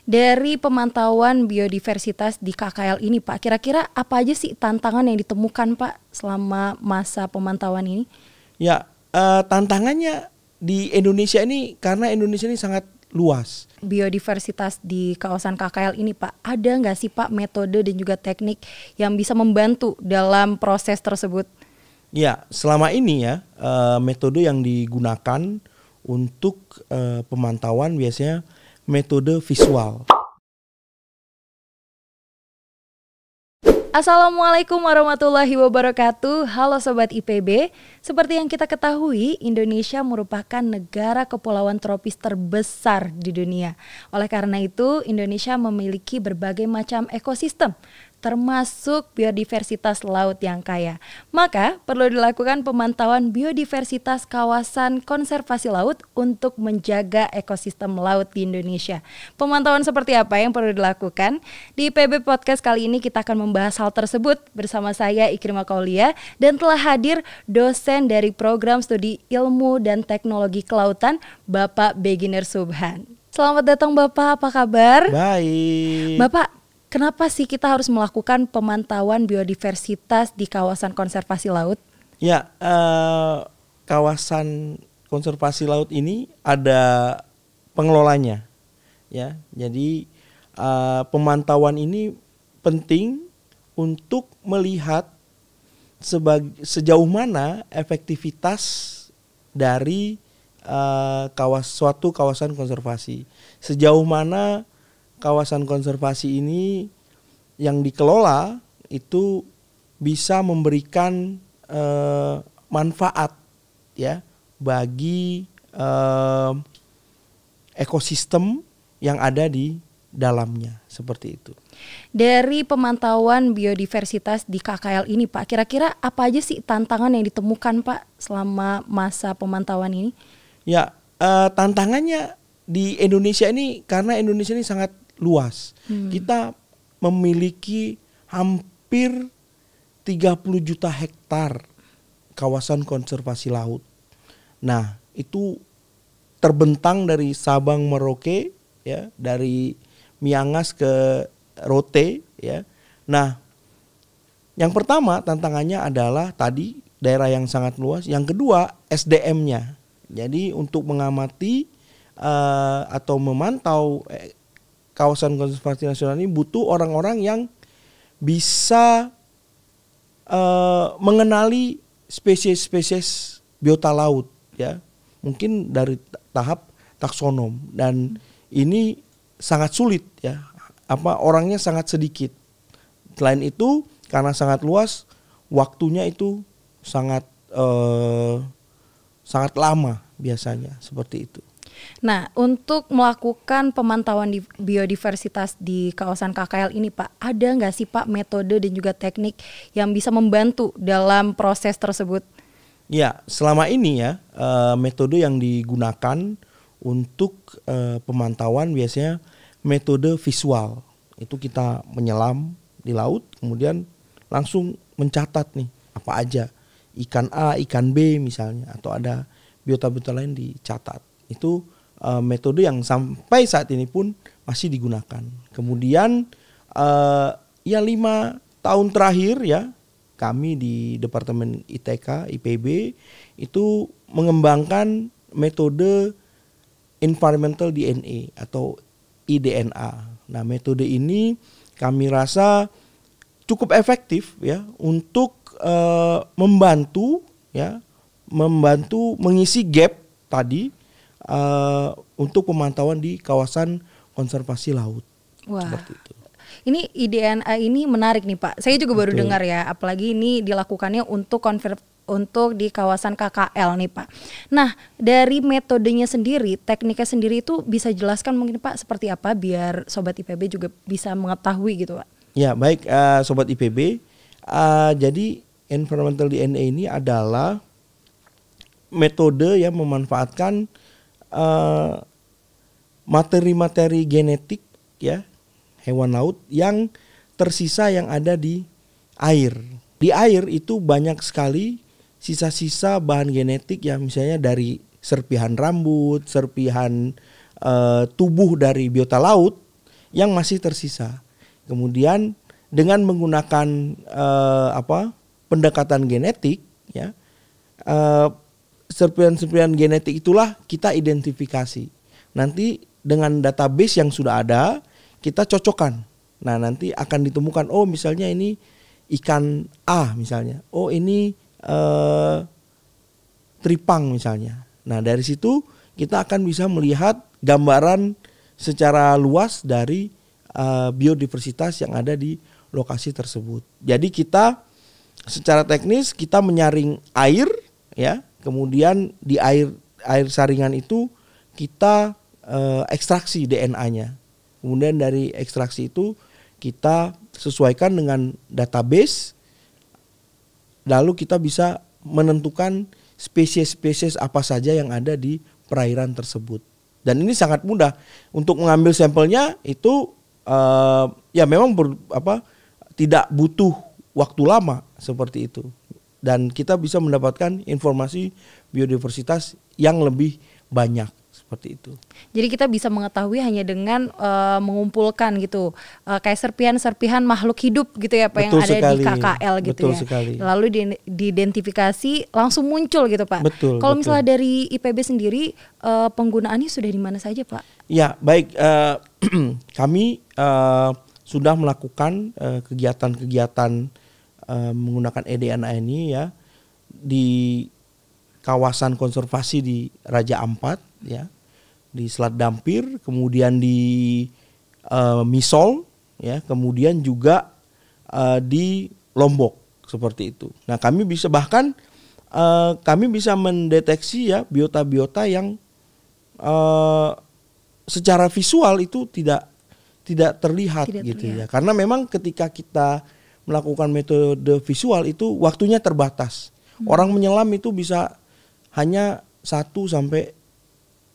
Dari pemantauan biodiversitas di KKL ini Pak, kira-kira apa aja sih tantangan yang ditemukan Pak selama masa pemantauan ini? Ya, tantangannya di Indonesia ini karena Indonesia ini sangat luas. Biodiversitas di kawasan KKL ini Pak, ada nggak sih Pak metode dan juga teknik yang bisa membantu dalam proses tersebut? Ya, selama ini ya metode yang digunakan untuk pemantauan biasanya metode visual. Assalamualaikum warahmatullahi wabarakatuh. Halo Sobat IPB. Seperti yang kita ketahui, Indonesia merupakan negara kepulauan tropis terbesar di dunia. Oleh karena itu, Indonesia memiliki berbagai macam ekosistem, termasuk biodiversitas laut yang kaya. Maka perlu dilakukan pemantauan biodiversitas kawasan konservasi laut untuk menjaga ekosistem laut di Indonesia. Pemantauan seperti apa yang perlu dilakukan? Di IPB Podcast kali ini kita akan membahas hal tersebut bersama saya Ikrimah Kaulia dan telah hadir dosen dari Program Studi Ilmu dan Teknologi Kelautan Bapak Beginner Subhan. Selamat datang Bapak, apa kabar? Baik. Bapak, kenapa sih kita harus melakukan pemantauan biodiversitas di kawasan konservasi laut? Ya, kawasan konservasi laut ini ada pengelolanya. Ya, jadi pemantauan ini penting untuk melihat sejauh mana efektivitas dari suatu kawasan konservasi. Sejauh mana kawasan konservasi ini yang dikelola itu bisa memberikan manfaat ya bagi ekosistem yang ada di dalamnya, seperti itu. Dari pemantauan biodiversitas di KKL ini Pak, kira-kira apa aja sih tantangan yang ditemukan Pak selama masa pemantauan ini? Ya, tantangannya di Indonesia ini karena Indonesia ini sangat luas. Kita memiliki hampir 30 juta hektar kawasan konservasi laut. Nah, itu terbentang dari Sabang Merauke ya, dari Miangas ke Rote ya. Nah, yang pertama tantangannya adalah tadi daerah yang sangat luas. Yang kedua SDM-nya. Jadi untuk mengamati atau memantau kawasan konservasi nasional ini butuh orang-orang yang bisa mengenali spesies-spesies biota laut ya. Mungkin dari tahap taksonom, dan ini sangat sulit ya. Orangnya sangat sedikit. Selain itu karena sangat luas, waktunya itu sangat lama biasanya, seperti itu. Nah, untuk melakukan pemantauan di biodiversitas di kawasan KKL ini Pak, ada nggak sih Pak metode dan juga teknik yang bisa membantu dalam proses tersebut? Ya, selama ini ya metode yang digunakan untuk pemantauan biasanya metode visual. Itu kita menyelam di laut, kemudian langsung mencatat nih apa aja, ikan A, ikan B misalnya, atau ada biota-biota lain dicatat. Itu metode yang sampai saat ini pun masih digunakan. Kemudian ya 5 tahun terakhir ya, kami di Departemen ITK, IPB itu mengembangkan metode environmental DNA atau IDNA. Nah, metode ini kami rasa cukup efektif ya untuk membantu mengisi gap tadi untuk pemantauan di kawasan konservasi laut. Wah. Seperti itu. Ini IDNA ini menarik nih Pak. Saya juga baru Betul. dengar ya, apalagi ini dilakukannya untuk di kawasan KKL nih Pak. Nah, dari metodenya sendiri, tekniknya sendiri itu bisa jelaskan mungkin Pak seperti apa biar Sobat IPB juga bisa mengetahui gitu Pak. Ya, baik Sobat IPB. Jadi environmental DNA ini adalah metode yang memanfaatkan materi-materi genetik ya hewan laut yang tersisa yang ada di air. Di air itu banyak sekali sisa-sisa bahan genetik yang misalnya dari serpihan rambut, serpihan tubuh dari biota laut yang masih tersisa. Kemudian dengan menggunakan pendekatan genetik, ya, serpihan-serpihan genetik itulah kita identifikasi. Nanti dengan database yang sudah ada kita cocokkan. Nah nanti akan ditemukan, oh misalnya ini ikan A misalnya, oh ini tripang misalnya. Nah dari situ kita akan bisa melihat gambaran secara luas dari biodiversitas yang ada di lokasi tersebut. Jadi kita secara teknis kita menyaring air, ya, kemudian di air saringan itu kita ekstraksi DNA-nya. Kemudian dari ekstraksi itu kita sesuaikan dengan database, lalu kita bisa menentukan spesies-spesies apa saja yang ada di perairan tersebut. Dan ini sangat mudah untuk mengambil sampelnya itu ya memang tidak butuh waktu lama seperti itu. Dan kita bisa mendapatkan informasi biodiversitas yang lebih banyak seperti itu. Jadi kita bisa mengetahui hanya dengan mengumpulkan gitu kayak serpihan-serpihan makhluk hidup gitu ya Pak, yang ada di KKL gitu. Betul ya. Sekali. Lalu diidentifikasi langsung muncul gitu Pak. Betul. Kalau misalnya dari IPB sendiri penggunaannya sudah di mana saja Pak? Ya baik, kami sudah melakukan kegiatan-kegiatan menggunakan eDNA ini ya di kawasan konservasi di Raja Ampat, ya, di Selat Dampir, kemudian di Misol, ya, kemudian juga di Lombok seperti itu. Nah kami bisa bahkan kami bisa mendeteksi ya biota-biota yang secara visual itu tidak terlihat gitu ya. Karena memang ketika kita melakukan metode visual itu waktunya terbatas. Orang menyelam itu bisa hanya 1 sampai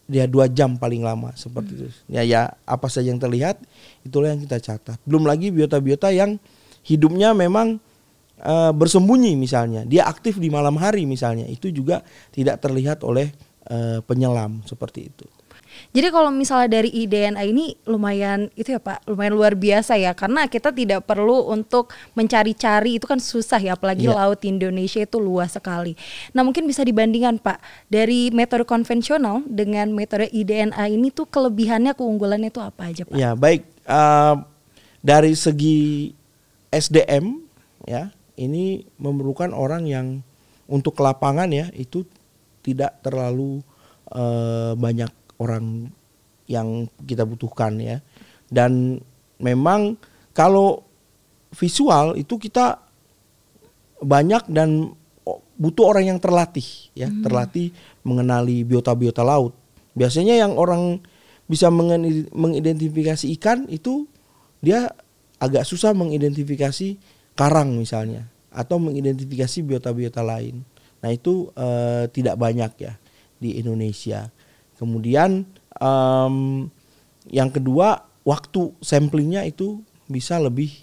2 jam paling lama seperti itu. Ya apa saja yang terlihat itulah yang kita catat. Belum lagi biota-biota yang hidupnya memang bersembunyi misalnya. Dia aktif di malam hari misalnya. Itu juga tidak terlihat oleh penyelam seperti itu. Jadi kalau misalnya dari eDNA ini lumayan itu ya Pak, lumayan luar biasa ya, karena kita tidak perlu untuk mencari-cari, itu kan susah ya, apalagi laut Indonesia itu luas sekali. Nah mungkin bisa dibandingkan Pak, dari metode konvensional dengan metode eDNA ini tuh kelebihannya, keunggulannya itu apa aja Pak? Ya baik, dari segi SDM ya, ini memerlukan orang yang untuk ke lapangan ya itu tidak terlalu banyak orang yang kita butuhkan ya. Dan memang kalau visual itu kita banyak dan butuh orang yang terlatih ya, terlatih mengenali biota-biota laut. Biasanya yang orang bisa mengidentifikasi ikan itu dia agak susah mengidentifikasi karang misalnya atau mengidentifikasi biota-biota lain. Nah itu tidak banyak ya di Indonesia. Kemudian yang kedua waktu samplingnya itu bisa lebih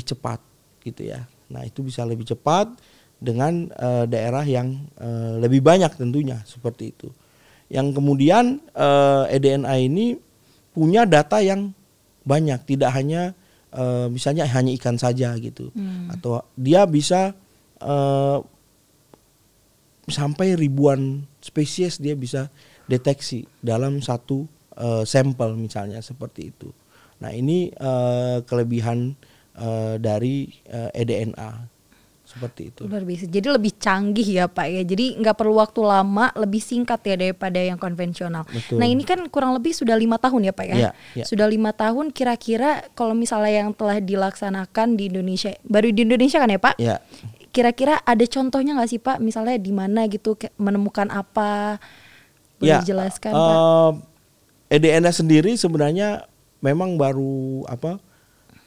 cepat gitu ya. Nah itu bisa lebih cepat dengan daerah yang lebih banyak tentunya seperti itu. Yang kemudian eDNA ini punya data yang banyak, tidak hanya misalnya hanya ikan saja gitu, atau dia bisa sampai ribuan spesies dia bisa deteksi dalam satu sampel misalnya seperti itu. Nah ini kelebihan dari eDNA seperti itu. Luar biasa. Jadi lebih canggih ya Pak ya. Jadi nggak perlu waktu lama, lebih singkat ya daripada yang konvensional. Betul. Nah ini kan kurang lebih sudah 5 tahun ya Pak ya. Ya. Sudah 5 tahun, kira-kira kalau misalnya yang telah dilaksanakan di Indonesia, baru di Indonesia kan ya Pak? Ya. Kira-kira ada contohnya nggak sih Pak? Misalnya di mana gitu, menemukan apa? Boleh dijelaskan Pak? eDNA sendiri sebenarnya memang baru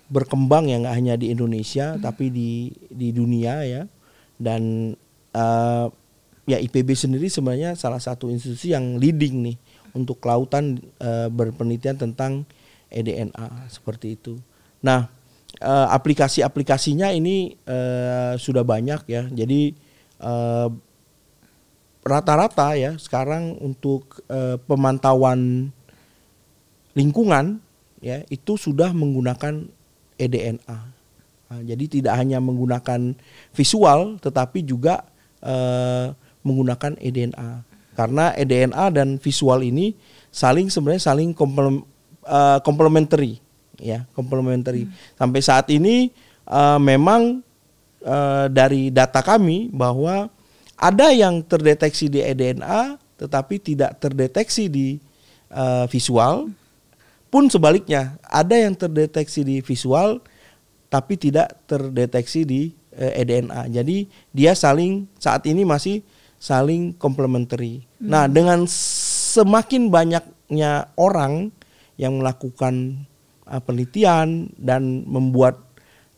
berkembang ya, nggak hanya di Indonesia tapi di dunia ya. Dan ya IPB sendiri sebenarnya salah satu institusi yang leading nih untuk kelautan berpenelitian tentang eDNA seperti itu. Nah aplikasi-aplikasinya ini sudah banyak ya. Jadi rata-rata ya sekarang untuk pemantauan lingkungan ya itu sudah menggunakan eDNA. Nah, jadi tidak hanya menggunakan visual tetapi juga menggunakan eDNA. Karena eDNA dan visual ini sebenarnya saling complementary ya, complementary. Sampai saat ini memang dari data kami bahwa ada yang terdeteksi di eDNA tetapi tidak terdeteksi di visual. Pun sebaliknya, ada yang terdeteksi di visual tapi tidak terdeteksi di eDNA. Jadi dia saat ini masih saling complementary. Nah, dengan semakin banyaknya orang yang melakukan penelitian dan membuat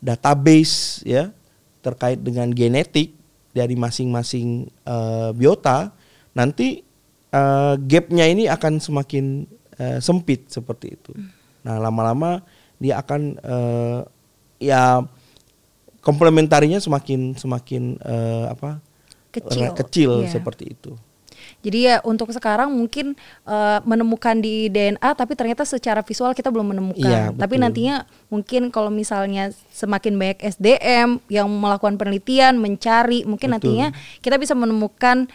database ya terkait dengan genetik dari masing-masing biota, nanti gapnya ini akan semakin sempit seperti itu. Nah, lama-lama dia akan ya komplementarinya semakin kecil iya. seperti itu. Jadi ya untuk sekarang mungkin menemukan di DNA tapi ternyata secara visual kita belum menemukan. Iya, tapi nantinya mungkin kalau misalnya semakin banyak SDM yang melakukan penelitian, mencari, mungkin nantinya kita bisa menemukan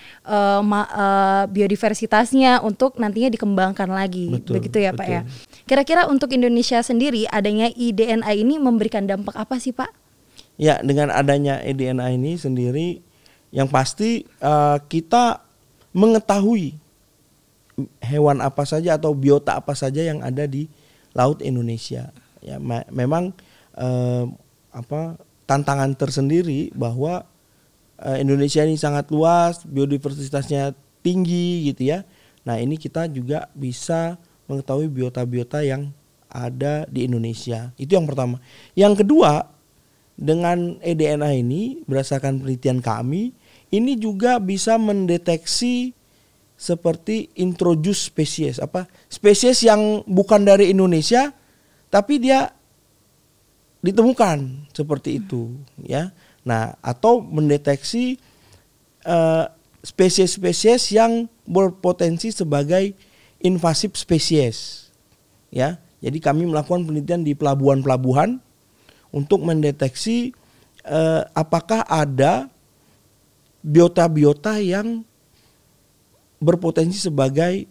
biodiversitasnya untuk nantinya dikembangkan lagi. Begitu ya Pak ya. Kira-kira untuk Indonesia sendiri adanya eDNA ini memberikan dampak apa sih Pak? Ya, dengan adanya eDNA ini sendiri yang pasti kita mengetahui hewan apa saja atau biota apa saja yang ada di laut Indonesia. Ya, memang tantangan tersendiri bahwa Indonesia ini sangat luas, biodiversitasnya tinggi gitu ya. Nah, ini kita juga bisa mengetahui biota-biota yang ada di Indonesia. Itu yang pertama. Yang kedua, dengan eDNA ini berdasarkan penelitian kami, ini juga bisa mendeteksi seperti introduced spesies, spesies yang bukan dari Indonesia tapi dia ditemukan seperti itu ya. Nah, atau mendeteksi spesies-spesies yang berpotensi sebagai invasif spesies ya. Jadi kami melakukan penelitian di pelabuhan-pelabuhan untuk mendeteksi apakah ada biota-biota yang berpotensi sebagai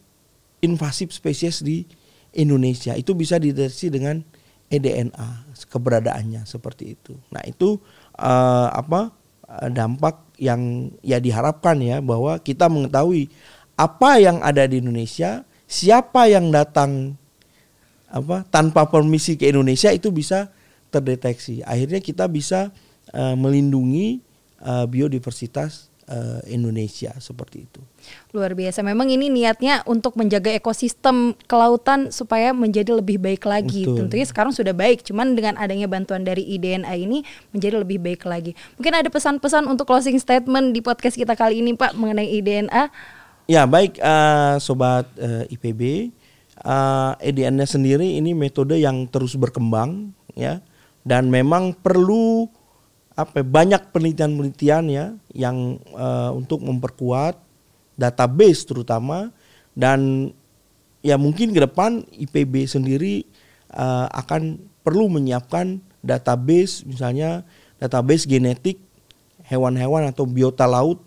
invasif spesies di Indonesia. Itu bisa dideteksi dengan eDNA keberadaannya seperti itu. Nah, itu dampak yang ya diharapkan ya, bahwa kita mengetahui apa yang ada di Indonesia, siapa yang datang tanpa permisi ke Indonesia itu bisa terdeteksi. Akhirnya kita bisa melindungi biodiversitas Indonesia seperti itu. Luar biasa. Memang ini niatnya untuk menjaga ekosistem kelautan supaya menjadi lebih baik lagi. Betul. Tentunya sekarang sudah baik, cuman dengan adanya bantuan dari eDNA ini menjadi lebih baik lagi. Mungkin ada pesan-pesan untuk closing statement di podcast kita kali ini Pak mengenai eDNA. Ya, baik sobat IPB, eDNA sendiri ini metode yang terus berkembang ya, dan memang perlu banyak penelitian-penelitian ya yang untuk memperkuat database terutama, dan ya mungkin ke depan IPB sendiri akan perlu menyiapkan database, misalnya database genetik hewan-hewan atau biota laut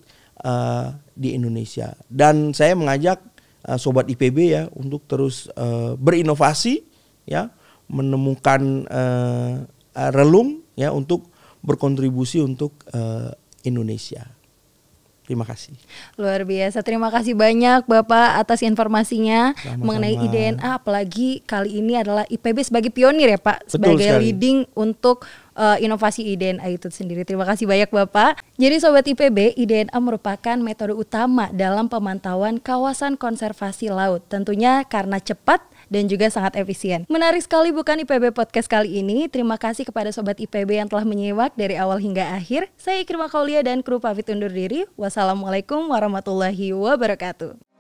di Indonesia. Dan saya mengajak sobat IPB ya untuk terus berinovasi ya, menemukan relung ya untuk berkontribusi untuk Indonesia. Terima kasih. Luar biasa. Terima kasih banyak Bapak atas informasinya. Sama-sama. Mengenai eDNA, apalagi kali ini adalah IPB sebagai pionir ya Pak, sebagai leading untuk inovasi eDNA itu sendiri. Terima kasih banyak Bapak. Jadi sobat IPB, eDNA merupakan metode utama dalam pemantauan kawasan konservasi laut. Tentunya karena cepat dan juga sangat efisien. Menarik sekali bukan IPB Podcast kali ini. Terima kasih kepada sobat IPB yang telah menyimak dari awal hingga akhir. Saya Ikrimah Kaulia dan kru pamit undur diri. Wassalamualaikum warahmatullahi wabarakatuh.